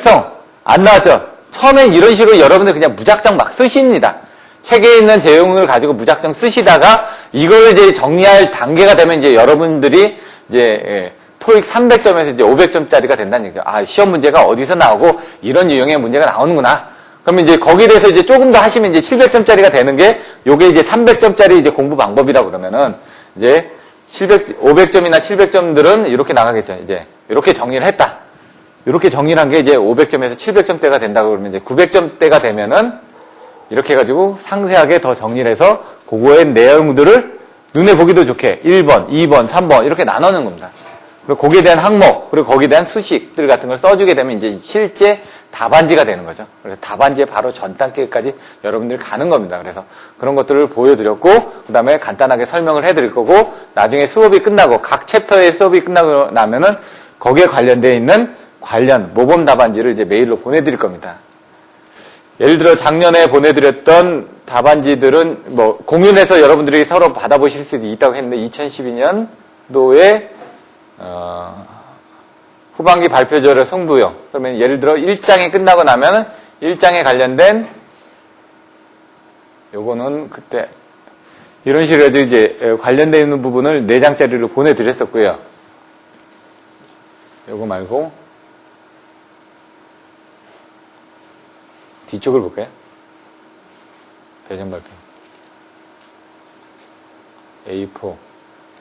특성 안 나왔죠? 처음엔 이런 식으로 여러분들 그냥 무작정 막 쓰십니다. 책에 있는 내용을 가지고 무작정 쓰시다가 이걸 이제 정리할 단계가 되면 이제 여러분들이 이제 토익 300점에서 이제 500점짜리가 된다는 얘기죠. 아, 시험 문제가 어디서 나오고 이런 유형의 문제가 나오는구나. 그러면 이제 거기에 대해서 이제 조금 더 하시면 이제 700점짜리가 되는 게 요게 이제 300점짜리 이제 공부 방법이라고 그러면은 이제 500점이나 700점들은 이렇게 나가겠죠. 이제 이렇게 정리를 했다. 이렇게 정리를 한 게 이제 500점에서 700점대가 된다고 그러면 이제 900점대가 되면은 이렇게 해가지고 상세하게 더 정리를 해서 그거의 내용들을 눈에 보기도 좋게 1번, 2번, 3번 이렇게 나누는 겁니다. 그리고 거기에 대한 항목, 그리고 거기에 대한 수식들 같은 걸 써주게 되면 이제 실제 답안지가 되는 거죠. 그래서 답안지의 바로 전 단계까지 여러분들이 가는 겁니다. 그래서 그런 것들을 보여드렸고, 그 다음에 간단하게 설명을 해드릴 거고, 나중에 수업이 끝나고, 각 챕터의 수업이 끝나고 나면은 거기에 관련되어 있는 관련 모범 답안지를 이제 메일로 보내드릴 겁니다. 예를 들어 작년에 보내드렸던 답안지들은 뭐 공윤해서 여러분들이 서로 받아보실 수도 있다고 했는데 2012년도에 후반기 발표절의 승부형. 그러면 예를 들어 1장이 끝나고 나면 1장에 관련된 요거는 그때 이런 식으로 해서 이제 관련되어 있는 부분을 4장짜리로 보내드렸었고요. 요거 말고 뒤쪽을 볼까요? 배정 발표. A4.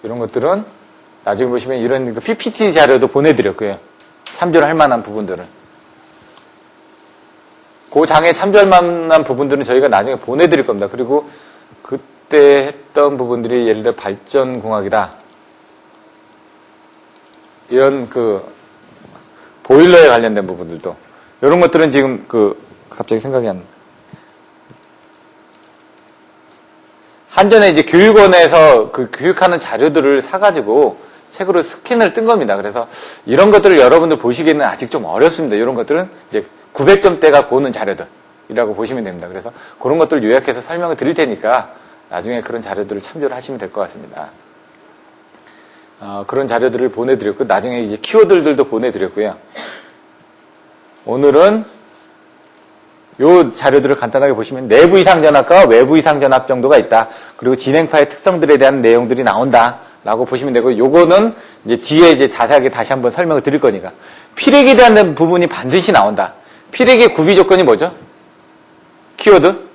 이런 것들은 나중에 보시면 이런 PPT 자료도 보내드렸고요. 참조를 할 만한 부분들은. 그 장에 참조할 만한 부분들은 저희가 나중에 보내드릴 겁니다. 그리고 그때 했던 부분들이 예를 들어 발전공학이다. 이런 보일러에 관련된 부분들도. 이런 것들은 지금 갑자기 생각이 안 나. 한전에 이제 교육원에서 교육하는 자료들을 사가지고 책으로 스캔을 뜬 겁니다. 그래서 이런 것들을 여러분들 보시기에는 아직 좀 어렵습니다. 이런 것들은 이제 900점대가 보는 자료들이라고 보시면 됩니다. 그래서 그런 것들을 요약해서 설명을 드릴 테니까 나중에 그런 자료들을 참조를 하시면 될 것 같습니다. 그런 자료들을 보내드렸고, 나중에 이제 키워드들도 보내드렸고요. 오늘은 요 자료들을 간단하게 보시면 내부 이상전압과 외부 이상전압 정도가 있다. 그리고 진행파의 특성들에 대한 내용들이 나온다. 라고 보시면 되고, 요거는 이제 뒤에 이제 자세하게 다시 한번 설명을 드릴 거니까. 피렉에 대한 부분이 반드시 나온다. 피렉의 구비 조건이 뭐죠? 키워드?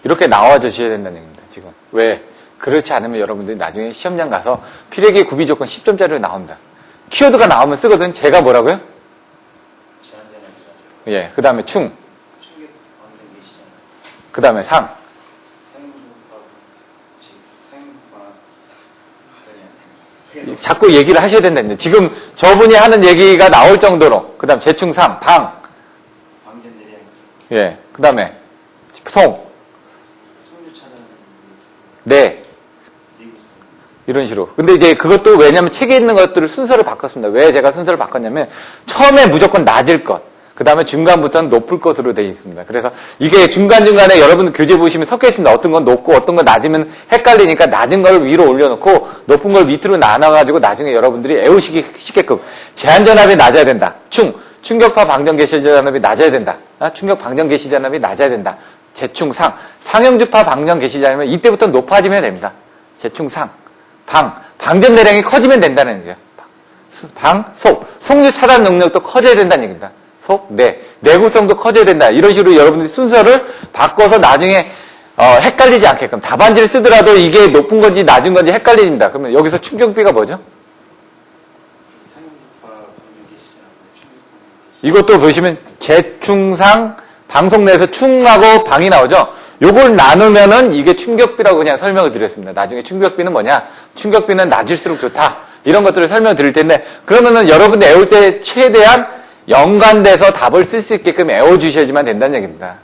이렇게 나와 주셔야 된다는 얘기입니다, 지금. 왜? 그렇지 않으면 여러분들이 나중에 시험장 가서 피렉의 구비 조건 10점짜리로 나옵니다. 키워드가 나오면 쓰거든. 제가 뭐라고요? 예, 그 다음에 충. 그 다음에 상. 자꾸 얘기를 하셔야 된다는데 지금 저분이 하는 얘기가 나올 정도로. 그 다음 재충상, 방. 예, 그 다음에 송. 네. 이런 식으로. 근데 이제 그것도 왜냐면 책에 있는 것들을 순서를 바꿨습니다. 왜 제가 순서를 바꿨냐면 처음에 무조건 낮을 것. 그 다음에 중간부터는 높을 것으로 되어 있습니다. 그래서 이게 중간중간에 여러분들 교재 보시면 섞여 있습니다. 어떤 건 높고 어떤 건 낮으면 헷갈리니까 낮은 걸 위로 올려놓고 높은 걸 밑으로 나눠가지고 나중에 여러분들이 애우시기 쉽게끔 제한전압이 낮아야 된다. 충격파 방정 개시전압이 낮아야 된다. 충격 방정 개시전압이 낮아야 된다. 재충상, 상형주파 방정 개시전압이 이때부터 높아지면 됩니다. 재충상, 방전 대량이 커지면 된다는 얘기예요. 송유 차단 능력도 커져야 된다는 얘기입니다. 내구성도 커져야 된다. 이런 식으로 여러분들이 순서를 바꿔서 나중에 헷갈리지 않게끔 답안지를 쓰더라도 이게 높은 건지 낮은 건지 헷갈립니다. 그러면 여기서 충격비가 뭐죠? 이것도 보시면 재충상 방송 내에서 충하고 방이 나오죠. 요걸 나누면은 이게 충격비라고 그냥 설명을 드렸습니다. 나중에 충격비는 뭐냐? 충격비는 낮을수록 좋다. 이런 것들을 설명을 드릴 텐데, 그러면은 여러분들 애울 때 최대한 연관돼서 답을 쓸 수 있게끔 애워주셔야지만 된다는 얘기입니다.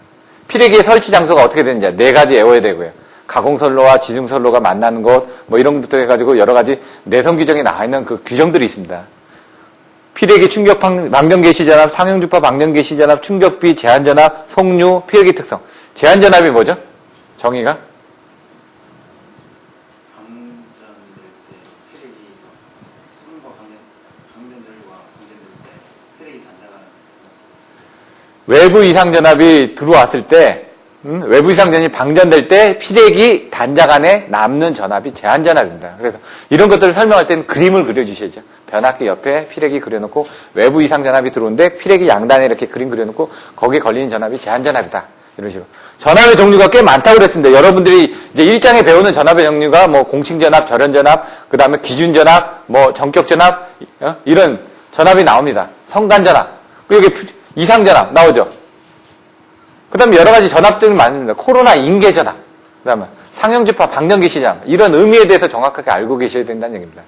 피레기의 설치 장소가 어떻게 되는지 4가지 애워야 되고요. 가공선로와 지중선로가 만나는 곳, 뭐 이런 것부터 해가지고 여러 가지 내성 규정에 나와 있는 그 규정들이 있습니다. 피레기 충격 방정 개시전압, 상형주파 방정 개시전압, 충격비, 제한전압, 송유, 피레기 특성. 제한전압이 뭐죠? 정의가? 외부 이상전압이 들어왔을 때, 외부 이상전압이 방전될 때 피렉이 단자간 안에 남는 전압이 제한전압입니다. 그래서 이런 것들을 설명할 때는 그림을 그려주셔야죠. 변압기 옆에 피렉이 그려놓고 외부 이상전압이 들어오는데 피렉이 양단에 이렇게 그림 그려놓고 거기에 걸리는 전압이 제한전압이다. 이런 식으로. 전압의 종류가 꽤 많다고 그랬습니다. 여러분들이 이제 1장에 배우는 전압의 종류가 뭐 공칭전압, 절연전압, 그 다음에 기준전압, 뭐 정격전압, 이런 전압이 나옵니다. 성간전압. 그리고 여기 이상전압 나오죠. 그 다음에 여러 가지 전압들이 많습니다. 코로나 인계전압, 그 다음에 상형주파 방전기시장, 이런 의미에 대해서 정확하게 알고 계셔야 된다는 얘기입니다.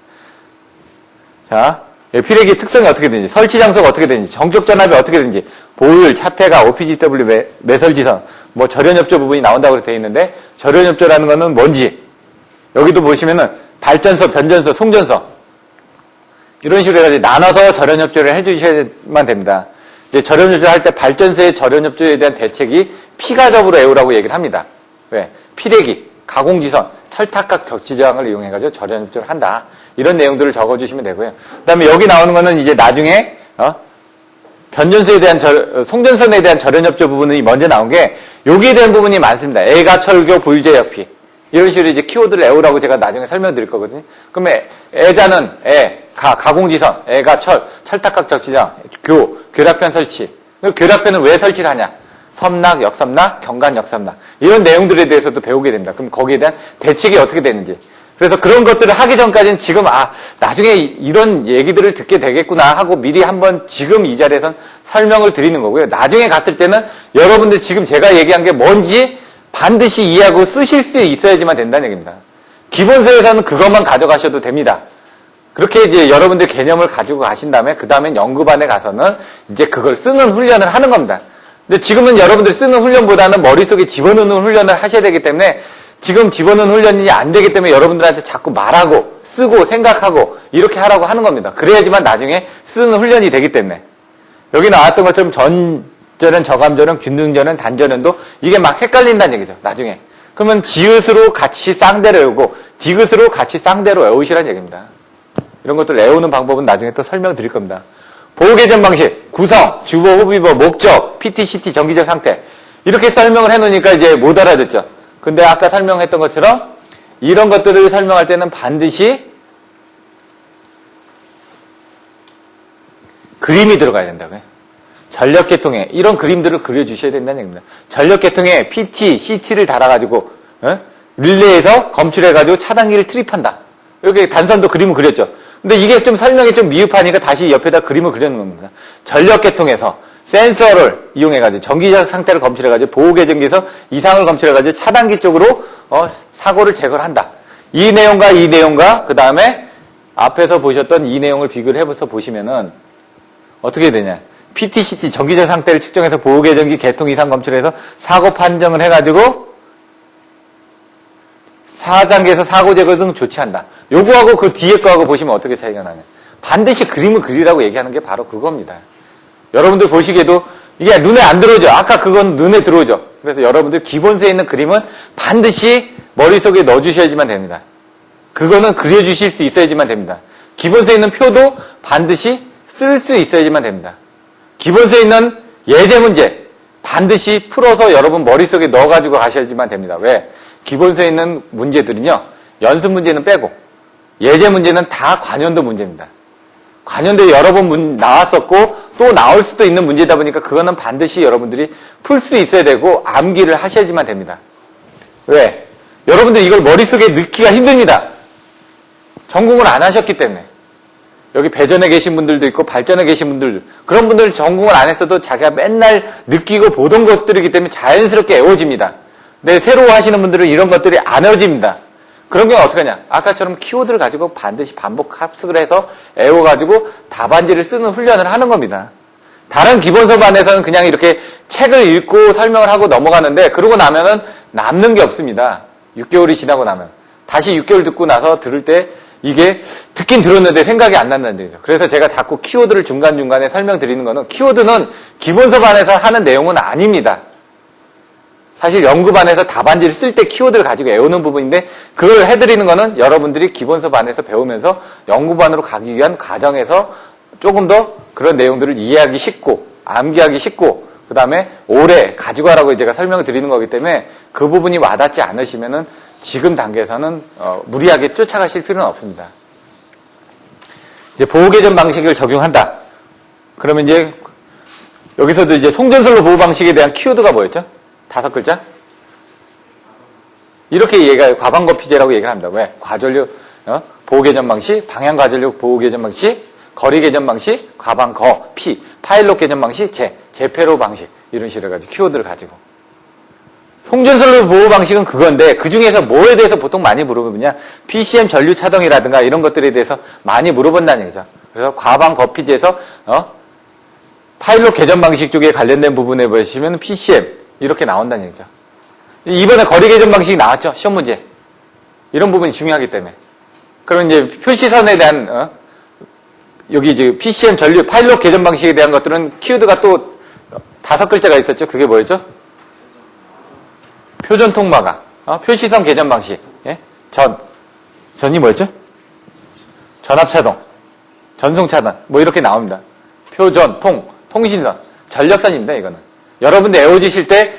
자, 피렉의 특성이 어떻게 되는지, 설치 장소가 어떻게 되는지, 정격전압이 어떻게 되는지, 보율, 차폐가, OPGW, 매설지선, 뭐 절연협조 부분이 나온다고 되어 있는데, 절연협조라는 거는 뭔지, 여기도 보시면은 발전소, 변전소, 송전소, 이런 식으로 해가지고 나눠서 절연협조를 해주셔야만 됩니다. 이제 절연협조 할 때 발전소의 절연협조에 대한 대책이 피가접으로 애우라고 얘기를 합니다. 왜? 피렉이, 가공지선, 철탑각 격지저항을 이용해가지고 절연협조를 한다. 이런 내용들을 적어주시면 되고요. 그 다음에 여기 나오는 거는 이제 나중에, 변전소에 대한 송전선에 대한 절연협조 부분이 먼저 나온 게, 여기에 대한 부분이 많습니다. 애가, 철교, 불제역피. 이런 식으로 이제 키워드를 애우라고 제가 나중에 설명드릴 거거든요. 그러면 애자는 가공지선, 애가 철탑각 격지저항, 교락편 설치. 교락편은 왜 설치를 하냐? 섬낙, 역섬낙, 경간, 역섬낙. 이런 내용들에 대해서도 배우게 됩니다. 그럼 거기에 대한 대책이 어떻게 되는지. 그래서 그런 것들을 하기 전까지는 지금, 나중에 이런 얘기들을 듣게 되겠구나 하고 미리 한번 지금 이 자리에선 설명을 드리는 거고요. 나중에 갔을 때는 여러분들 지금 제가 얘기한 게 뭔지 반드시 이해하고 쓰실 수 있어야지만 된다는 얘기입니다. 기본서에서는 그것만 가져가셔도 됩니다. 그렇게 이제 여러분들 개념을 가지고 가신 다음에 그 다음엔 연구반에 가서는 이제 그걸 쓰는 훈련을 하는 겁니다. 근데 지금은 여러분들 쓰는 훈련보다는 머릿속에 집어넣는 훈련을 하셔야 되기 때문에 지금 집어넣는 훈련이 안 되기 때문에 여러분들한테 자꾸 말하고 쓰고 생각하고 이렇게 하라고 하는 겁니다. 그래야지만 나중에 쓰는 훈련이 되기 때문에. 여기 나왔던 것처럼 전절연, 저감절연, 균등절연, 단절연도 이게 막 헷갈린다는 얘기죠. 나중에. 그러면 지읒으로 같이 쌍대로 외우고 디귿으로 같이 쌍대로 외우시라는 얘기입니다. 이런 것들 외우는 방법은 나중에 또 설명드릴 겁니다. 보호개전 방식, 구성, 주보, 호비보, 목적, PT, CT, 정기적 상태. 이렇게 설명을 해놓으니까 이제 못 알아듣죠. 근데 아까 설명했던 것처럼 이런 것들을 설명할 때는 반드시 그림이 들어가야 된다고요. 전력계통에 이런 그림들을 그려주셔야 된다는 얘기입니다. 전력계통에 PT, CT를 달아가지고 릴레이에서 검출해가지고 차단기를 트립한다. 여기 단선도 그림을 그렸죠. 근데 이게 좀 설명이 좀 미흡하니까 다시 옆에다 그림을 그려놓은 겁니다. 전력계통에서 센서를 이용해가지고 전기적 상태를 검출해가지고 보호계정기에서 이상을 검출해가지고 차단기 쪽으로 사고를 제거를 한다. 이 내용과 그 다음에 앞에서 보셨던 이 내용을 비교를 해서 보시면은 어떻게 되냐. PT, CT 전기적 상태를 측정해서 보호계정기 개통 이상 검출해서 사고 판정을 해가지고 4단계에서 사고 제거 등 조치한다. 요거하고 그 뒤에 거하고 보시면 어떻게 차이가 나냐. 반드시 그림을 그리라고 얘기하는 게 바로 그겁니다. 여러분들 보시기에도 이게 눈에 안 들어오죠. 아까 그건 눈에 들어오죠. 그래서 여러분들 기본서에 있는 그림은 반드시 머릿속에 넣어주셔야지만 됩니다. 그거는 그려주실 수 있어야지만 됩니다. 기본서에 있는 표도 반드시 쓸 수 있어야지만 됩니다. 기본서에 있는 예제 문제 반드시 풀어서 여러분 머릿속에 넣어가지고 가셔야지만 됩니다. 왜? 기본서에 있는 문제들은요, 연습 문제는 빼고, 예제 문제는 다 관연도 문제입니다. 관연도에 여러 번 나왔었고, 또 나올 수도 있는 문제다 보니까 그거는 반드시 여러분들이 풀 수 있어야 되고, 암기를 하셔야지만 됩니다. 왜? 여러분들 이걸 머릿속에 넣기가 힘듭니다. 전공을 안 하셨기 때문에. 여기 배전에 계신 분들도 있고, 발전에 계신 분들도, 그런 분들 전공을 안 했어도 자기가 맨날 느끼고 보던 것들이기 때문에 자연스럽게 애워집니다. 근데 새로 하시는 분들은 이런 것들이 안 애워집니다. 그런 경우는 어떻게 하냐. 아까처럼 키워드를 가지고 반드시 반복 합숙을 해서 애워가지고 답안지를 쓰는 훈련을 하는 겁니다. 다른 기본서반에서는 그냥 이렇게 책을 읽고 설명을 하고 넘어가는데 그러고 나면은 남는 게 없습니다. 6개월이 지나고 나면. 다시 6개월 듣고 나서 들을 때 이게 듣긴 들었는데 생각이 안 난다는 얘기죠. 그래서 제가 자꾸 키워드를 중간중간에 설명드리는 거는 키워드는 기본서반에서 하는 내용은 아닙니다. 사실 연구반에서 답안지를 쓸 때 키워드를 가지고 외우는 부분인데 그걸 해드리는 거는 여러분들이 기본서반에서 배우면서 연구반으로 가기 위한 과정에서 조금 더 그런 내용들을 이해하기 쉽고 암기하기 쉽고 그 다음에 오래 가지고 가라고 제가 설명을 드리는 거기 때문에 그 부분이 와닿지 않으시면은 지금 단계에서는 무리하게 쫓아가실 필요는 없습니다. 이제 보호개전 방식을 적용한다. 그러면 이제 여기서도 이제 송전솔로 보호 방식에 대한 키워드가 뭐였죠? 5글자? 이렇게 얘가 과방거피제라고 얘기를 합니다. 왜? 과전력 보호개전 방식, 방향과전력 보호개전 방식, 거리개전 방식, 과방거피, 파일럿 개전 방식, 재패로 방식 이런 식으로 해가지고 키워드를 가지고 송전솔로 보호 방식은 그건데 그 중에서 뭐에 대해서 보통 많이 물어보느냐? PCM 전류 차동이라든가 이런 것들에 대해서 많이 물어본다는 얘기죠. 그래서 과방거피제에서 파일럿 개전 방식 쪽에 관련된 부분에 보시면 PCM 이렇게 나온다는 얘기죠. 이번에 거리 개전 방식이 나왔죠. 시험 문제. 이런 부분이 중요하기 때문에. 그러면 이제 표시선에 대한 여기 이제 PCM 전류 파일럿 개전 방식에 대한 것들은 키워드가 또 5글자가 있었죠. 그게 뭐였죠? 표전 통마감, 표시선 개전 방식, 예? 전이 뭐였죠? 전압 차동, 전송 차단, 뭐 이렇게 나옵니다. 표전, 통신선, 전력선입니다. 이거는 여러분들 에어지실 때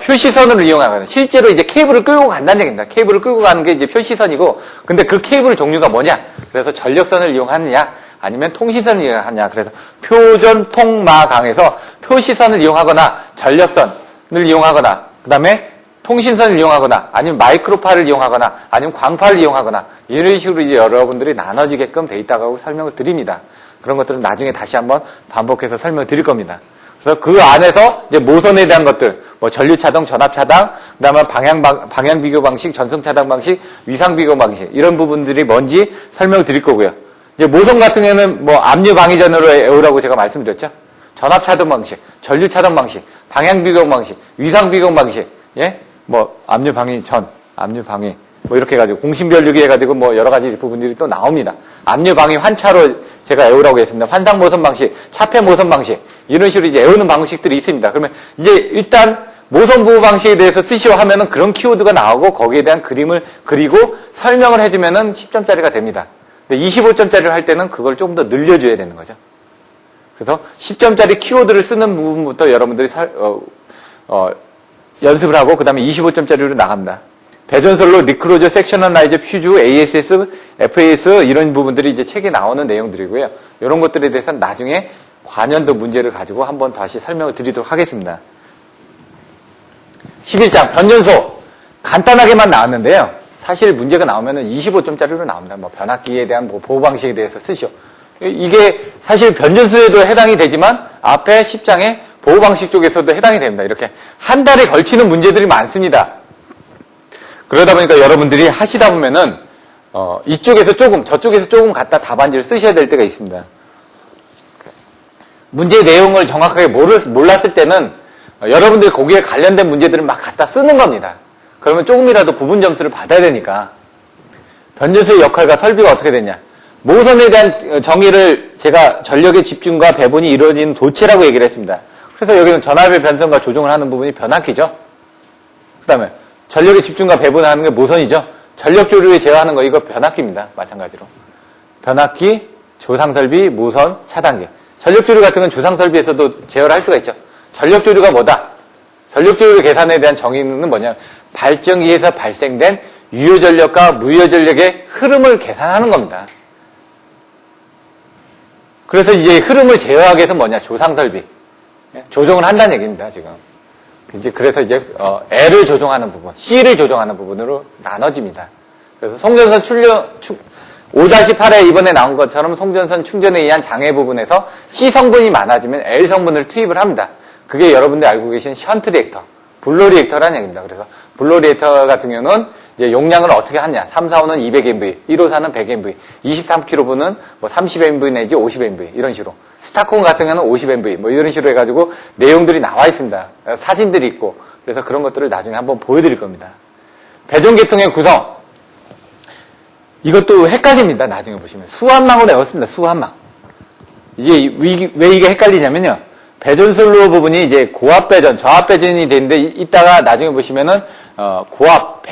표시선을 이용하거든요. 실제로 이제 케이블을 끌고 간다는 얘기입니다. 케이블을 끌고 가는 게 이제 표시선이고, 근데 그 케이블 종류가 뭐냐? 그래서 전력선을 이용하느냐, 아니면 통신선을 이용하느냐. 그래서 표전, 통마강에서 표시선을 이용하거나, 전력선을 이용하거나, 그 다음에 통신선을 이용하거나, 아니면 마이크로파를 이용하거나, 아니면 광파를 이용하거나, 이런 식으로 이제 여러분들이 나눠지게끔 돼 있다고 설명을 드립니다. 그런 것들은 나중에 다시 한번 반복해서 설명을 드릴 겁니다. 그래서 그 안에서 이제 모선에 대한 것들, 뭐 전류차동, 전압차당, 그 다음에 방향비교 방식, 전송차당 방식, 위상비교 방식, 이런 부분들이 뭔지 설명을 드릴 거고요. 이제 모선 같은 경우는 뭐 압류방위전으로 외우라고 제가 말씀드렸죠. 전압차동 방식, 전류차동 방식, 방향비교 방식, 위상비교 방식, 예? 뭐 압류방위전, 압류방위, 뭐 이렇게 해가지고 공신별류기 해가지고 뭐 여러 가지 부분들이 또 나옵니다. 압류방위 환차로 제가 외우라고 했습니다. 환상모선 방식, 차폐모선 방식, 이런 식으로 이제 외우는 방식들이 있습니다. 그러면 이제 일단 모선보호 방식에 대해서 쓰시오 하면은 그런 키워드가 나오고 거기에 대한 그림을 그리고 설명을 해주면은 10점짜리가 됩니다. 근데 25점짜리를 할 때는 그걸 조금 더 늘려줘야 되는 거죠. 그래서 10점짜리 키워드를 쓰는 부분부터 여러분들이 연습을 하고 그 다음에 25점짜리로 나갑니다. 배전솔로, 리크로저, 섹셔널라이저, 퓨즈, ASS, FAS 이런 부분들이 이제 책에 나오는 내용들이고요. 이런 것들에 대해서는 나중에 관연도 문제를 가지고 한번 다시 설명을 드리도록 하겠습니다. 11장 변전소 간단하게만 나왔는데요. 사실 문제가 나오면은 25점짜리로 나옵니다. 뭐 변압기에 대한 뭐 보호 방식에 대해서 쓰시오. 이게 사실 변전소에도 해당이 되지만 앞에 10장에 보호 방식 쪽에서도 해당이 됩니다. 이렇게 한 달에 걸치는 문제들이 많습니다. 그러다 보니까 여러분들이 하시다 보면은 이쪽에서 조금 저쪽에서 조금 갖다 답안지를 쓰셔야 될 때가 있습니다. 문제의 내용을 정확하게 몰랐을 때는 여러분들이 거기에 관련된 문제들을 막 갖다 쓰는 겁니다. 그러면 조금이라도 부분 점수를 받아야 되니까. 변전소의 역할과 설비가 어떻게 되냐. 모선에 대한 정의를 제가 전력의 집중과 배분이 이루어지는 도체라고 얘기를 했습니다. 그래서 여기는 전압의 변성과 조정을 하는 부분이 변압기죠. 그 다음에 전력의 집중과 배분하는 게 모선이죠. 전력 조류에 제어하는 거 이거 변압기입니다. 마찬가지로. 변압기, 조상설비, 모선, 차단기. 전력 조류 같은 건 조상설비에서도 제어를 할 수가 있죠. 전력 조류가 뭐다? 전력 조류 계산에 대한 정의는 뭐냐? 발전기에서 발생된 유효 전력과 무효 전력의 흐름을 계산하는 겁니다. 그래서 이제 흐름을 제어하기 위해서 뭐냐? 조상설비. 조정을 한다는 얘기입니다, 지금. 이제 그래서 이제 L을 조정하는 부분, C를 조정하는 부분으로 나눠집니다. 그래서 송전선 5-8에 이번에 나온 것처럼 송전선 충전에 의한 장애 부분에서 C 성분이 많아지면 L 성분을 투입을 합니다. 그게 여러분들 알고 계신 션트 리액터, 블로 리액터라는 얘기입니다. 그래서 블로 리액터 같은 경우는 이제 용량을 어떻게 하냐? 3, 4, 5는 200MV, 1호사는 100MV, 23kV는 뭐 30MV 내지 50MV 이런 식으로. 스타콘 같은 경우는 50MV 뭐 이런 식으로 해가지고 내용들이 나와 있습니다. 사진들이 있고 그래서 그런 것들을 나중에 한번 보여드릴 겁니다. 배전계통의 구성 이것도 헷갈립니다. 나중에 보시면 수압망으로 외웠습니다. 수압망. 이제 왜 이게 헷갈리냐면요. 배전솔로 부분이 이제 고압 배전, 저압 배전이 되는데 이따가 나중에 보시면은 고압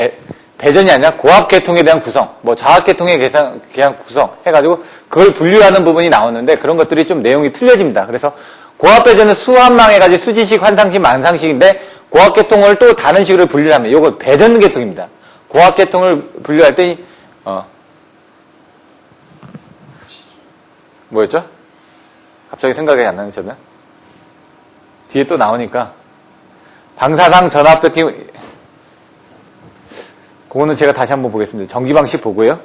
배전이 아니라 고압 계통에 대한 구성, 뭐 저압 계통에 대한 구성 해가지고 그걸 분류하는 부분이 나오는데 그런 것들이 좀 내용이 틀려집니다. 그래서 고압 배전은 수환망 해가지고 수지식, 환상식, 만상식인데 고압 계통을 또 다른 식으로 분류를 하면 이거 배전 계통입니다. 고압 계통을 분류할 때 뭐였죠? 갑자기 생각이 안 나는 저는 뒤에 또 나오니까 방사상 전압 계통 그거는 제가 다시 한번 보겠습니다. 전기 방식 보고요.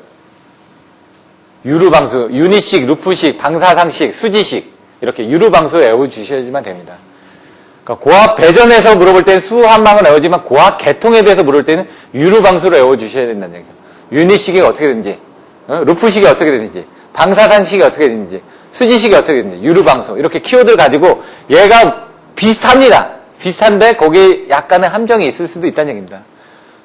유루 방수, 유니식, 루프식, 방사상식, 수지식 이렇게 유루 방수 외워주셔야지만 됩니다. 그러니까 고압 배전에서 물어볼 때는 수환망을 외우지만 고압 계통에 대해서 물을 때는 유루 방수를 외워주셔야 된다는 얘기죠. 유니식이 어떻게 되는지, 루프식이 어떻게 되는지, 방사상식이 어떻게 되는지, 수지식이 어떻게 되는지, 유루 방수 이렇게 키워드를 가지고 얘가 비슷합니다. 비슷한데 거기에 약간의 함정이 있을 수도 있다는 얘기입니다.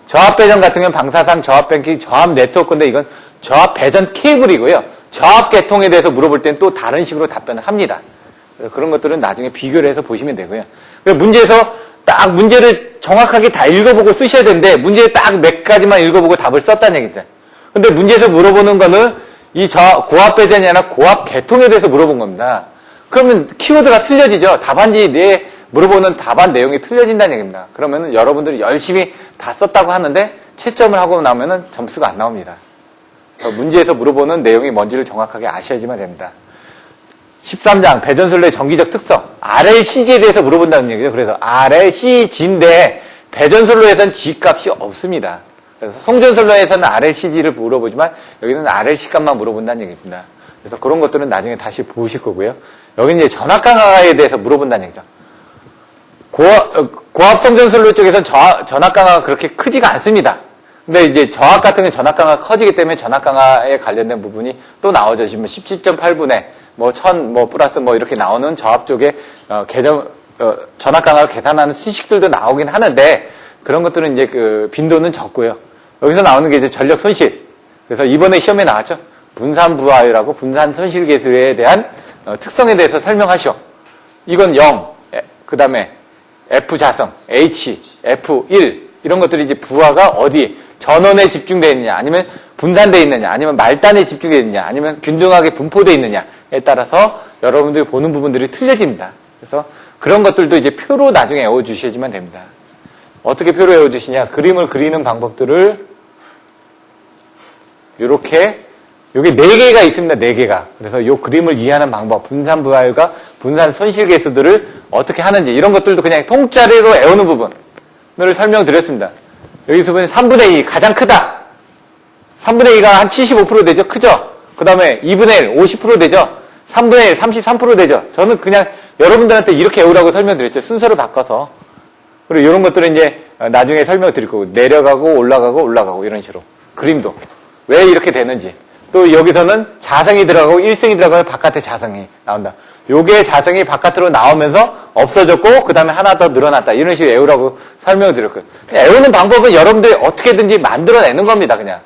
저압 배전 같은 경우는 방사상, 저압 뱅킹, 저압 네트워크인데 이건 저압 배전 케이블이고요. 저압 계통에 대해서 물어볼 때는 또 다른 식으로 답변을 합니다. 그래서 그런 것들은 나중에 비교를 해서 보시면 되고요. 문제에서 딱 문제를 정확하게 다 읽어보고 쓰셔야 되는데 문제에 딱 몇 가지만 읽어보고 답을 썼다는 얘기죠. 근데 문제에서 물어보는 거는 이 고압 배전이 아니라 고압 계통에 대해서 물어본 겁니다. 그러면 키워드가 틀려지죠. 답안지 내에 물어보는 답안 내용이 틀려진다는 얘기입니다. 그러면은 여러분들이 열심히 다 썼다고 하는데 채점을 하고 나면은 점수가 안 나옵니다. 그래서 문제에서 물어보는 내용이 뭔지를 정확하게 아셔야지만 됩니다. 13장 배전선로의 전기적 특성 RLCG에 대해서 물어본다는 얘기죠. 그래서 RLCG인데 배전선로에서는 G값이 없습니다. 그래서 송전선로에서는 RLCG를 물어보지만 여기는 RLC 값만 물어본다는 얘기입니다. 그래서 그런 것들은 나중에 다시 보실 거고요. 여기는 이제 전압 강화에 대해서 물어본다는 얘기죠. 고압 송전선로 쪽에서는 전압 강화가 그렇게 크지가 않습니다. 근데 이제 저압 같은 경우는 전압 강화가 커지기 때문에 전압 강화에 관련된 부분이 또 나오죠. 지금 17.8분의 뭐 1000, 뭐 플러스 뭐 이렇게 나오는 저압 쪽에 전압 강화를 계산하는 수식들도 나오긴 하는데 그런 것들은 이제 그 빈도는 적고요. 여기서 나오는 게 이제 전력 손실. 그래서 이번에 시험에 나왔죠. 분산 부하율하고 분산 손실 계수에 대한 특성에 대해서 설명하시오. 이건 0, 그 다음에 F 자성, H, F1 이런 것들이 이제 부하가 어디 전원에 집중되어 있느냐, 아니면 분산되어 있느냐, 아니면 말단에 집중되어 있느냐, 아니면 균등하게 분포되어 있느냐에 따라서 여러분들이 보는 부분들이 틀려집니다. 그래서 그런 것들도 이제 표로 나중에 외워주셔야지만 됩니다. 어떻게 표로 외워주시냐? 그림을 그리는 방법들을 이렇게 여기 4개가 있습니다. 4개가. 그래서 이 그림을 이해하는 방법, 분산 부하율과 분산 손실 계수들을 어떻게 하는지 이런 것들도 그냥 통짜리로 외우는 부분을 설명드렸습니다. 여기서 보면 3분의 2 가장 크다. 3분의 2가 한 75% 되죠? 크죠? 그 다음에 2분의 1 50% 되죠? 3분의 1 33% 되죠? 저는 그냥 여러분들한테 이렇게 외우라고 설명드렸죠. 순서를 바꿔서. 그리고 이런 것들은 이제 나중에 설명드릴 거고 내려가고 올라가고 이런 식으로. 그림도. 왜 이렇게 되는지. 또 여기서는 자성이 들어가고 1승이 들어가서 바깥에 자성이 나온다. 요게 자성이 바깥으로 나오면서 없어졌고 그 다음에 하나 더 늘어났다. 이런 식으로 외우라고 설명드렸고요. 외우는 방법은 여러분들이 어떻게든지 만들어내는 겁니다. 그냥.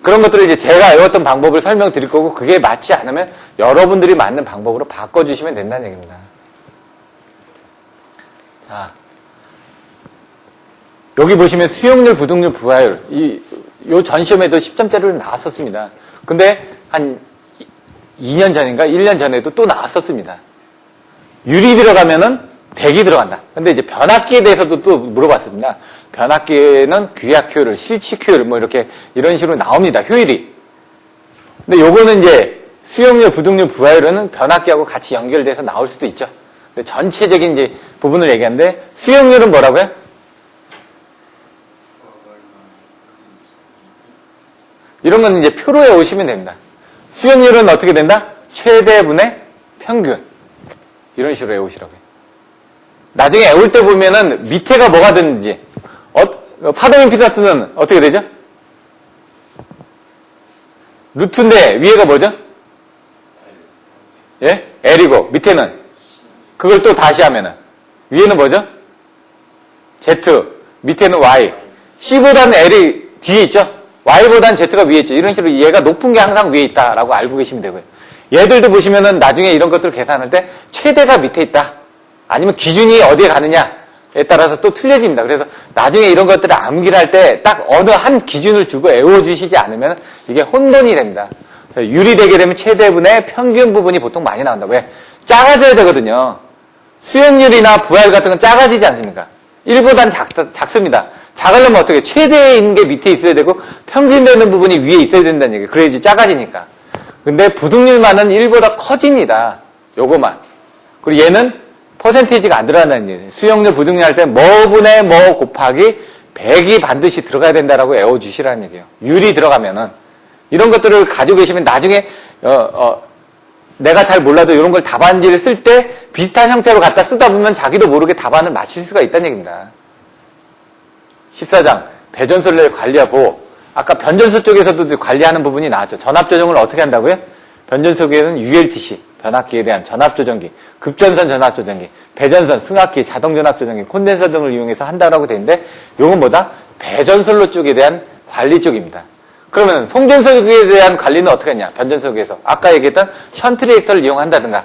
그런 것들을 이제 제가 외웠던 방법을 설명드릴 거고 그게 맞지 않으면 여러분들이 맞는 방법으로 바꿔주시면 된다는 얘기입니다. 자, 여기 보시면 수용률, 부등률, 부하율 요 전시험에도 10점짜리로 나왔었습니다. 근데 한 2년 전인가 1년 전에도 또 나왔었습니다. 유리 들어가면은 100이 들어간다. 근데 이제 변압기에 대해서도 또 물어봤습니다. 변압기에는 귀약 효율, 실칙 효율 뭐 이렇게 이런 식으로 나옵니다. 효율이. 근데 요거는 이제 수용률, 부등률, 부하율은 변압기하고 같이 연결돼서 나올 수도 있죠. 근데 전체적인 이제 부분을 얘기하는데 수용률은 뭐라고요? 이런 건 이제 표로 외우시면 됩니다. 수용률은 어떻게 된다? 최대분의 평균. 이런 식으로 외우시라고요. 나중에 외울 때 보면은 밑에가 뭐가 되는지. 파동 임피던스는 어떻게 되죠? 루트인데 위에가 뭐죠? 예? L이고 밑에는 그걸 또 다시 하면은 위에는 뭐죠? Z, 밑에는 Y. C보다는 L이 뒤에 있죠? Y보다는 Z가 위에 있죠. 이런 식으로 얘가 높은 게 항상 위에 있다라고 알고 계시면 되고요. 얘들도 보시면은 나중에 이런 것들을 계산할 때 최대가 밑에 있다. 아니면 기준이 어디에 가느냐에 따라서 또 틀려집니다. 그래서 나중에 이런 것들을 암기를 할 때 딱 어느 한 기준을 주고 외워주시지 않으면 이게 혼돈이 됩니다. 유리되게 되면 최대분의 평균 부분이 보통 많이 나온다. 왜? 작아져야 되거든요. 수용률이나 부하율 같은 건 작아지지 않습니까? 1보단 작습니다. 작으려면 어떻게 최대에 있는 게 밑에 있어야 되고 평균되는 부분이 위에 있어야 된다는 얘기예요. 그래야지 작아지니까. 근데 부등률만은 1보다 커집니다. 요거만. 그리고 얘는 퍼센테이지가 안 들어간다는 얘기예요. 수용률 부등률 할 때 뭐분의 뭐 곱하기 100이 반드시 들어가야 된다라고 외워주시라는 얘기예요. 율이 들어가면은. 이런 것들을 가지고 계시면 나중에 내가 잘 몰라도 이런 걸 답안지를 쓸 때 비슷한 형태로 갖다 쓰다 보면 자기도 모르게 답안을 맞힐 수가 있다는 얘기입니다. 14장 배전설의 관리와 보호. 아까 변전소 쪽에서도 관리하는 부분이 나왔죠. 전압조정을 어떻게 한다고요? 변전소 쪽에는 ULTC, 변압기에 대한 전압조정기, 급전선 전압조정기, 배전선, 승합기, 자동전압조정기, 콘덴서 등을 이용해서 한다라고 되어 있는데 이건 뭐다? 배전선로 쪽에 대한 관리 쪽입니다. 그러면 송전소에 대한 관리는 어떻게 하냐? 변전소에서 아까 얘기했던 션트 리액터를 이용한다든가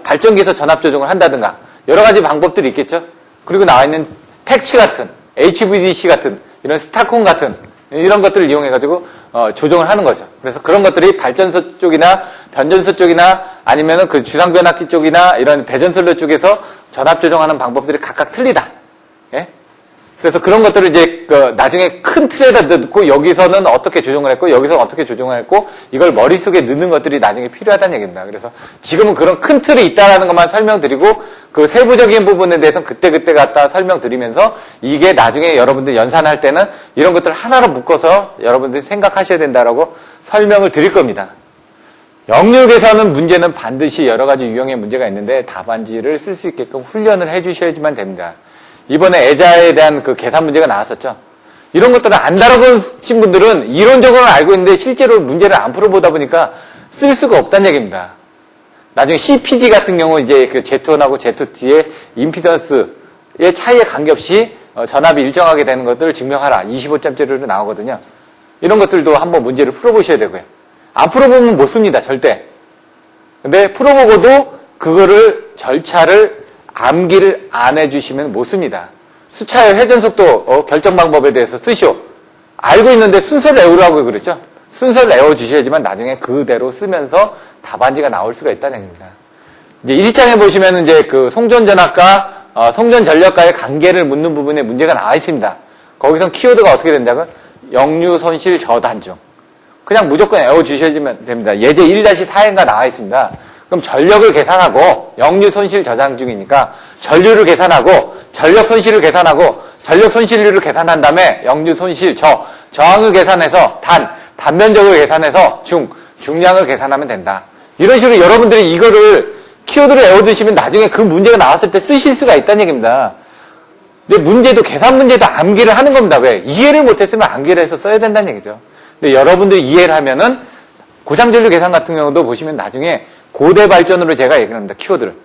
발전기에서 전압조정을 한다든가 여러 가지 방법들이 있겠죠. 그리고 나와 있는 팩치 같은 HVDC 같은 이런 스타콘 같은 이런 것들을 이용해가지고 조정을 하는 거죠. 그래서 그런 것들이 발전소 쪽이나 변전소 쪽이나 아니면은 그 주상변압기 쪽이나 이런 배전선로 쪽에서 전압 조정하는 방법들이 각각 틀리다. 예? 그래서 그런 것들을 이제 나중에 큰 틀에다 넣고 여기서는 어떻게 조정을 했고 여기서 어떻게 조정을 했고 이걸 머릿속에 넣는 것들이 나중에 필요하다는 얘기입니다. 그래서 지금은 그런 큰 틀이 있다라는 것만 설명드리고 그 세부적인 부분에 대해서는 그때 갖다 설명드리면서 이게 나중에 여러분들 연산할 때는 이런 것들을 하나로 묶어서 여러분들이 생각하셔야 된다라고 설명을 드릴 겁니다. 역률 계산은 문제는 반드시 여러 가지 유형의 문제가 있는데 답안지를 쓸 수 있게끔 훈련을 해주셔야지만 됩니다. 이번에 애자에 대한 그 계산 문제가 나왔었죠. 이런 것들을 안 다뤄보신 분들은 이론적으로는 알고 있는데 실제로 문제를 안 풀어보다 보니까 쓸 수가 없다는 얘기입니다. 나중에 CPD 같은 경우 이제 그 Z1하고 Z2의 임피던스의 차이에 관계없이 전압이 일정하게 되는 것들을 증명하라. 25점짜리로 나오거든요. 이런 것들도 한번 문제를 풀어보셔야 되고요. 안 풀어보면 못 씁니다. 절대. 근데 풀어보고도 그거를 절차를 암기를 안 해주시면 못 씁니다. 수차의 회전속도 결정 방법에 대해서 쓰시오. 알고 있는데 순서를 외우라고 그랬죠. 순서를 외워주셔야지만 나중에 그대로 쓰면서 답안지가 나올 수가 있다는 얘기입니다. 이제 1장에 보시면 이제 그 송전전압과 송전전력과의 관계를 묻는 부분에 문제가 나와 있습니다. 거기선 키워드가 어떻게 된다고요? 역류 손실 저단중. 그냥 무조건 외워주셔야지만 됩니다. 예제 1-4인가 나와 있습니다. 그럼 전력을 계산하고 역류 손실 저장 중이니까 전류를 계산하고 전력 손실을 계산하고 전력 손실률을 계산한 다음에 역류 손실 저항을 계산해서 단면적을 계산해서 중량을 계산하면 된다. 이런 식으로 여러분들이 이거를 키워드를 외워두시면 나중에 그 문제가 나왔을 때 쓰실 수가 있다는 얘기입니다. 근데 문제도 계산 문제도 암기를 하는 겁니다. 왜? 이해를 못했으면 암기를 해서 써야 된다는 얘기죠. 근데 여러분들이 이해를 하면은 고장전류 계산 같은 경우도 보시면 나중에 고대 발전으로 제가 얘기를 합니다. 키워드를.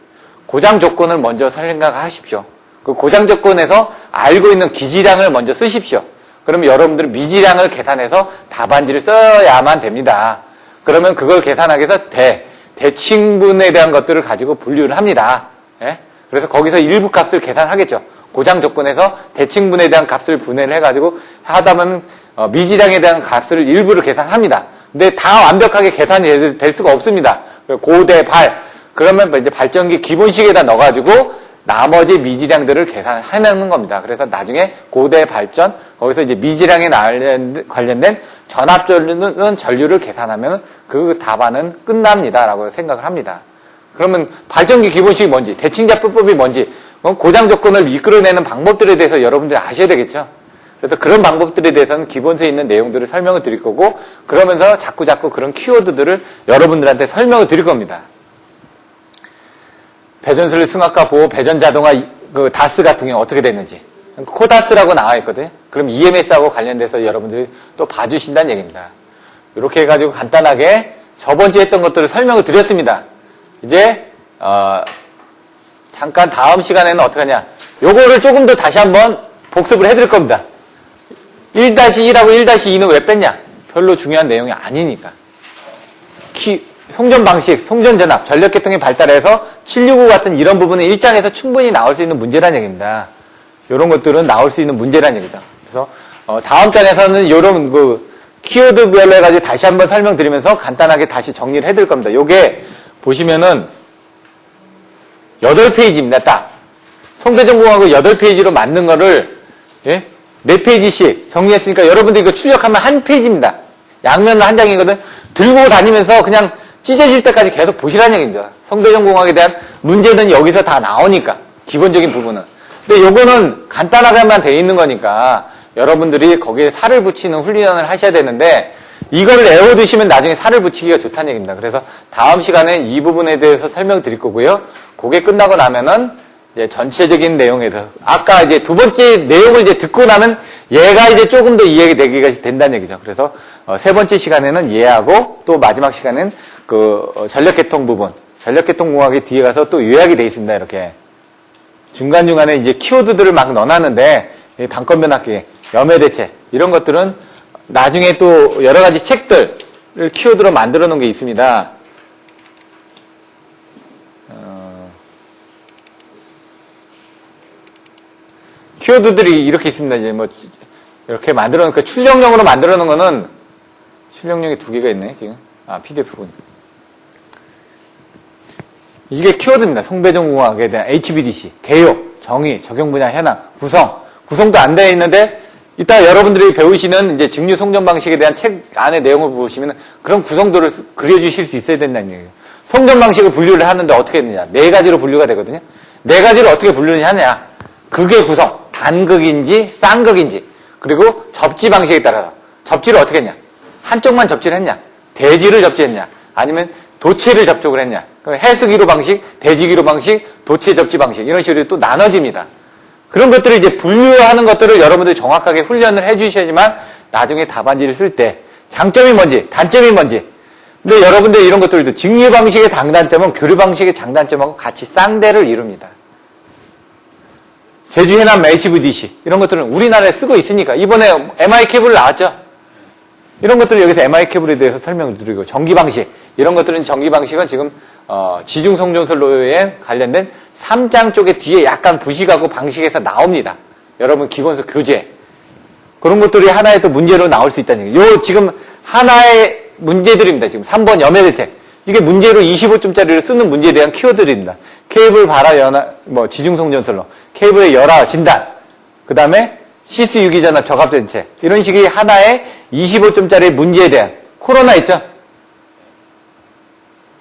고장 조건을 먼저 생각하십시오. 그 고장 조건에서 알고 있는 기지량을 먼저 쓰십시오. 그러면 여러분들은 미지량을 계산해서 답안지를 써야만 됩니다. 그러면 그걸 계산하기 위해서 대칭분에 대한 것들을 가지고 분류를 합니다. 예? 그래서 거기서 일부 값을 계산하겠죠. 고장 조건에서 대칭분에 대한 값을 분해를 해가지고 하다 보면 미지량에 대한 값을 일부를 계산합니다. 근데 다 완벽하게 계산이 될 수가 없습니다. 고대 발 그러면 이제 발전기 기본식에다 넣어가지고 나머지 미지량들을 계산해내는 겁니다. 그래서 나중에 고대 발전 거기서 이제 미지량에 관련된 전압전류는 전류를 계산하면 그 답안은 끝납니다라고 생각을 합니다. 그러면 발전기 기본식이 뭔지 대칭자표법이 뭔지 고장 조건을 이끌어내는 방법들에 대해서 여러분들이 아셔야 되겠죠. 그래서 그런 방법들에 대해서는 기본서에 있는 내용들을 설명을 드릴 거고 그러면서 자꾸 그런 키워드들을 여러분들한테 설명을 드릴 겁니다. 배전술 승합과 보호, 배전자동화 그 다스 같은 경우 어떻게 됐는지 코다스라고 나와 있거든요. 그럼 EMS하고 관련돼서 여러분들이 또 봐주신다는 얘기입니다. 이렇게 해가지고 간단하게 저번주에 했던 것들을 설명을 드렸습니다. 이제 잠깐 다음 시간에는 어떻게 하냐 요거를 조금 더 다시 한번 복습을 해드릴 겁니다. 1-1하고 1-2는 왜 뺐냐? 별로 중요한 내용이 아니니까. 송전 방식, 송전 전압, 전력 계통이 발달해서 765 같은 이런 부분은 1장에서 충분히 나올 수 있는 문제라는 얘기입니다. 이런 것들은 나올 수 있는 문제라는 얘기죠. 그래서 다음 장에서는 이런 그 키워드별로 해가지고 다시 한번 설명드리면서 간단하게 다시 정리를 해드릴 겁니다. 요게 보시면은 8페이지입니다. 딱. 송대전공학을 8페이지로 만든 거를, 예? 4페이지씩 정리했으니까 여러분들 이거 출력하면 1페이지입니다. 양면은 1장이거든. 들고 다니면서 그냥 찢어질 때까지 계속 보시라는 얘기입니다. 송대전공학에 대한 문제는 여기서 다 나오니까. 기본적인 부분은. 근데 요거는 간단하게만 돼 있는 거니까 여러분들이 거기에 살을 붙이는 훈련을 하셔야 되는데 이거를 외워두시면 나중에 살을 붙이기가 좋다는 얘기입니다. 그래서 다음 시간에 이 부분에 대해서 설명드릴 거고요. 그게 끝나고 나면은 이제 전체적인 내용에 대해서 아까 이제 두 번째 내용을 이제 듣고 나면 얘가 이제 조금 더 이해되기가 된다는 얘기죠. 그래서 세 번째 시간에는 얘하고 또 마지막 시간에는 그 전력계통 부분, 전력계통공학이 뒤에 가서 또 요약이 돼 있습니다. 이렇게 중간중간에 이제 키워드들을 막 넣어놨는데 단권변압기, 염해대책 이런 것들은 나중에 또 여러 가지 책들을 키워드로 만들어 놓은 게 있습니다. 키워드들이 이렇게 있습니다. 이제 뭐 이렇게 만들어 놓은 그 출력용으로 만들어 놓은 거는 출력용이 2개가 있네 지금. PDF 보니까. 이게 키워드입니다. 송대전공학에 대한 HBDC, 개요, 정의, 적용 분야, 현황, 구성도 안 되어 있는데 이따 여러분들이 배우시는 이제 직류 송전 방식에 대한 책 안에 내용을 보시면 그런 구성도를 그려주실 수 있어야 된다는 얘기예요. 송전 방식을 분류를 하는데 어떻게 되느냐? 4가지로 분류가 되거든요. 4가지를 어떻게 분류를 하냐? 극의 구성, 단극인지 쌍극인지, 그리고 접지 방식에 따라서 접지를 어떻게 했냐? 한쪽만 접지를 했냐? 대지를 접지했냐? 아니면 도체를 접촉을 했냐? 해수기로 방식, 대지기로 방식, 도체 접지 방식 이런 식으로 또 나눠집니다. 그런 것들을 이제 분류하는 것들을 여러분들이 정확하게 훈련을 해주셔야지만 나중에 답안지를 쓸 때 장점이 뭔지, 단점이 뭔지. 근데 여러분들 이런 것들도 직류 방식의 장단점은 교류 방식의 장단점하고 같이 쌍대를 이룹니다. 제주 해남 HVDC 이런 것들은 우리나라에 쓰고 있으니까 이번에 MI 케이블 나왔죠. 이런 것들을 여기서 MI 케이블에 대해서 설명을 드리고 전기 방식 이런 것들은 전기 방식은 지금 지중송전선로에 관련된 3장 쪽에 뒤에 약간 부식하고 방식에서 나옵니다. 여러분 기본서 교재 그런 것들이 하나의 또 문제로 나올 수 있다는 얘기예요. 요 지금 하나의 문제들입니다. 지금 3번 염해대책 이게 문제로 25점짜리를 쓰는 문제에 대한 키워드들입니다. 케이블 발화 연화 지중송전선로 케이블의 열화 진단 그 다음에 시스 유기전압 저갑대책 이런 식의 하나의 25점짜리 문제에 대한 코로나 있죠?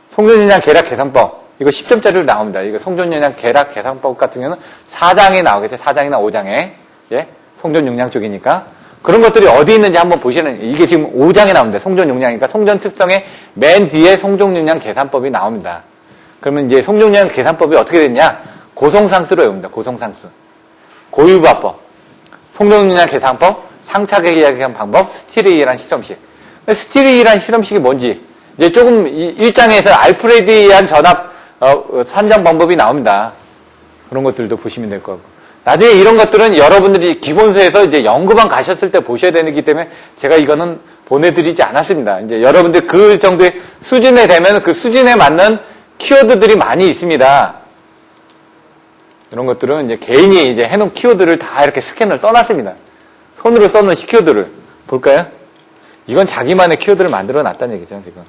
송전연양 계략 계산법 이거 10점짜리로 나옵니다. 이거 송전연양 계략 계산법 같은 경우는 4장에 나오겠죠. 4장이나 5장에 예? 송전용량 쪽이니까 그런 것들이 어디 있는지 한번 보시는 이게 지금 5장에 나옵니다. 송전용량이니까 송전 특성의 맨 뒤에 송전용량 계산법이 나옵니다. 그러면 이제 송전용량 계산법이 어떻게 됐냐? 고성상수로 외웁니다. 고성상수 고유부합법 송전용량 계산법 상차계 계산 방법 스티리이란 실험식 스티리이란 실험식이 뭔지 이제 조금 1장에서 알프레드에 의한 전압 산정 방법이 나옵니다. 그런 것들도 보시면 될 거고. 나중에 이런 것들은 여러분들이 기본서에서 이제 연구반 가셨을 때 보셔야 되기 때문에 제가 이거는 보내드리지 않았습니다. 이제 여러분들 그 정도의 수준에 되면 그 수준에 맞는 키워드들이 많이 있습니다. 이런 것들은 이제 개인이 이제 해놓은 키워드를 다 이렇게 스캔을 떠났습니다. 손으로 써놓은 키워드를 볼까요? 이건 자기만의 키워드를 만들어 놨다는 얘기죠, 지금.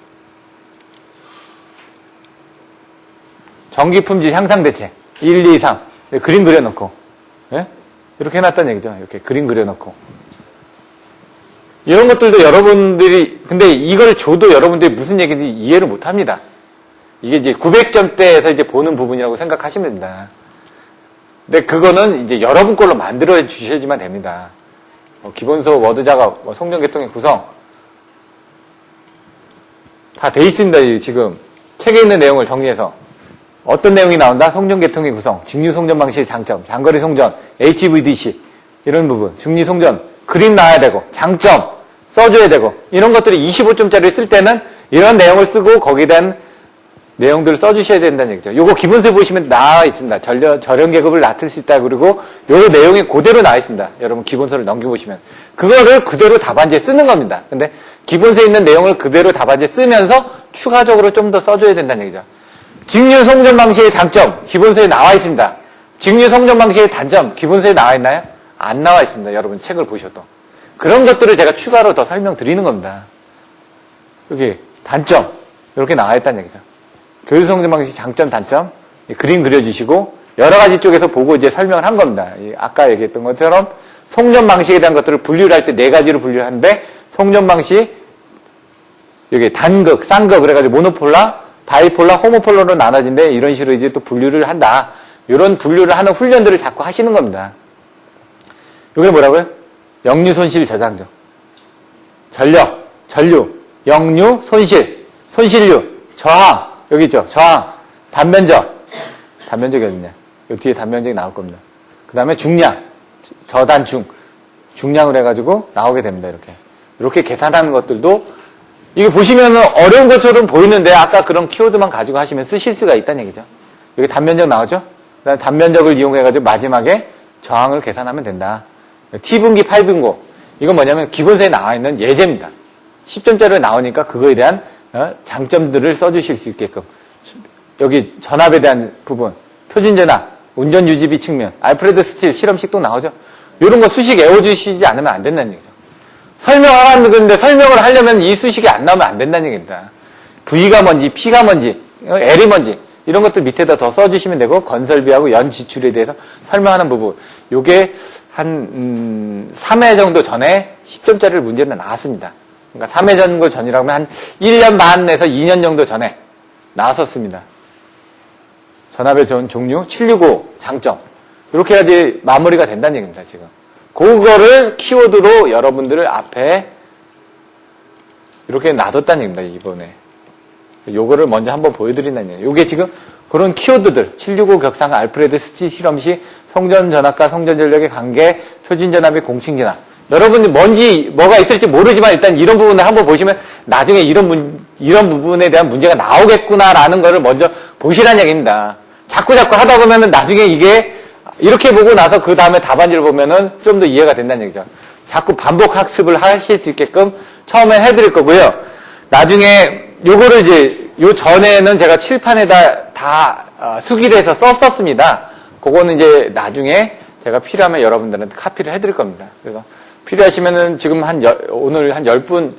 전기품질 향상대책 1, 2, 3 그림 그려놓고 예? 이렇게 해놨다는 얘기죠. 이렇게 그림 그려놓고 이런 것들도 여러분들이 근데 이걸 줘도 여러분들이 무슨 얘기인지 이해를 못합니다. 이게 이제 900점대에서 이제 보는 부분이라고 생각하시면 됩니다. 근데 그거는 이제 여러분 걸로 만들어 주셔야지만 됩니다. 기본서 워드 작업, 송전계통의 구성 다 돼 있습니다. 지금 책에 있는 내용을 정리해서 어떤 내용이 나온다? 송전계통의 구성, 직류송전 방식의 장점, 장거리 송전, HVDC 이런 부분, 직류송전 그림 나와야 되고 장점 써줘야 되고 이런 것들이 25점짜리 쓸 때는 이런 내용을 쓰고 거기에 대한 내용들을 써주셔야 된다는 얘기죠. 요거 기본서에 보시면 나와 있습니다. 절연 계급을 낮출 수 있다. 그리고 요 내용이 그대로 나와 있습니다. 여러분 기본서를 넘겨보시면 그거를 그대로 답안지에 쓰는 겁니다. 근데 기본서에 있는 내용을 그대로 답안지에 쓰면서 추가적으로 좀 더 써줘야 된다는 얘기죠. 직류 송전 방식의 장점 기본서에 나와 있습니다. 직류 송전 방식의 단점 기본서에 나와 있나요? 안 나와 있습니다. 여러분 책을 보셔도 그런 것들을 제가 추가로 더 설명드리는 겁니다. 여기 단점 이렇게 나와 있다는 얘기죠. 교류 송전 방식 장점 단점 그림 그려주시고 여러 가지 쪽에서 보고 이제 설명을 한 겁니다. 아까 얘기했던 것처럼 송전 방식에 대한 것들을 분류를 할 때 네 가지로 분류를 하는데 송전 방식 여기 단극, 쌍극 그래가지고 모노폴라, 바이폴라, 호모폴라로 나눠진데 이런 식으로 이제 또 분류를 한다. 이런 분류를 하는 훈련들을 자꾸 하시는 겁니다. 이게 뭐라고요? 역류, 손실, 저장죠. 전력, 전류, 역류, 손실, 손실류, 저항 여기 있죠. 저항, 단면적, 단면적이 어딨냐? 여기 뒤에 단면적이 나올 겁니다. 그 다음에 중량, 저단중, 중량을 해가지고 나오게 됩니다. 이렇게 계산하는 것들도 이게 보시면은 어려운 것처럼 보이는데 아까 그런 키워드만 가지고 하시면 쓰실 수가 있다는 얘기죠. 여기 단면적 나오죠? 그다음에 단면적을 이용해가지고 마지막에 저항을 계산하면 된다. T분기, 8분고 이건 뭐냐면 기본서에 나와 있는 예제입니다. 10점짜리로 나오니까 그거에 대한 장점들을 써주실 수 있게끔 여기 전압에 대한 부분, 표준전압, 운전유지비 측면, 알프레드 스틸 실험식 또 나오죠. 이런 거 수식 외워주시지 않으면 안 된다는 얘기죠. 설명하라는 건데 설명을 하려면 이 수식이 안 나오면 안 된다는 얘기입니다. V가 뭔지, P가 뭔지, L이 뭔지 이런 것들 밑에다 더 써주시면 되고 건설비하고 연 지출에 대해서 설명하는 부분 요게 한 3회 정도 전에 10점짜리 문제는 나왔습니다. 그러니까 3회 정도 전이라고 하면 한 1년 반에서 2년 정도 전에 나왔었습니다. 전압의 종류, 765 장점 이렇게 해야지 마무리가 된다는 얘기입니다. 지금 그거를 키워드로 여러분들을 앞에 이렇게 놔뒀다는 얘기입니다. 이번에 요거를 먼저 한번 보여드린다는 얘기예요. 요게 지금 그런 키워드들 765 격상 알프레드 스틸 실험시 송전전압과 송전전력의 관계 표준전압의 공칭전압 여러분이 뭐가 있을지 모르지만 일단 이런 부분을 한번 보시면 나중에 이런 부분에 대한 문제가 나오겠구나라는 거를 먼저 보시라는 얘기입니다. 자꾸 하다 보면은 나중에 이게 이렇게 보고 나서 그 다음에 답안지를 보면은 좀 더 이해가 된다는 얘기죠. 자꾸 반복 학습을 하실 수 있게끔 처음에 해드릴 거고요. 나중에 요거를 이제 요 전에는 제가 칠판에다 다 수기를 해서 썼었습니다. 그거는 이제 나중에 제가 필요하면 여러분들한테 카피를 해드릴 겁니다. 그래서 필요하시면은 지금 오늘 한 10분,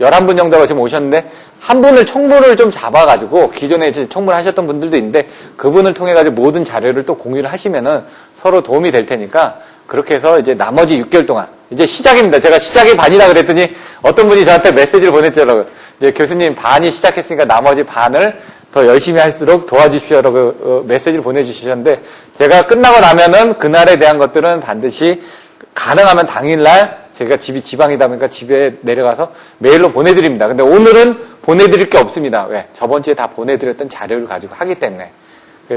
11분 정도가 지금 오셨는데 한 분을 총무를 좀 잡아가지고 기존에 이제 총무를 하셨던 분들도 있는데 그분을 통해가지고 모든 자료를 또 공유를 하시면은 서로 도움이 될 테니까 그렇게 해서 이제 나머지 6개월 동안 이제 시작입니다. 제가 시작이 반이라 그랬더니 어떤 분이 저한테 메시지를 보냈더라고요. 이제 교수님 반이 시작했으니까 나머지 반을 더 열심히 할수록 도와주십시오라고 메시지를 보내주셨는데 제가 끝나고 나면은 그날에 대한 것들은 반드시 가능하면 당일날 제가 집이 지방이다 보니까 집에 내려가서 메일로 보내드립니다. 근데 오늘은 보내드릴 게 없습니다. 왜? 저번 주에 다 보내드렸던 자료를 가지고 하기 때문에.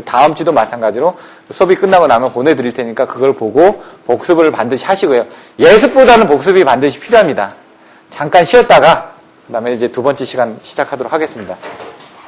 다음 주도 마찬가지로 수업이 끝나고 나면 보내드릴 테니까 그걸 보고 복습을 반드시 하시고요. 예습보다는 복습이 반드시 필요합니다. 잠깐 쉬었다가 그 다음에 이제 두 번째 시간 시작하도록 하겠습니다.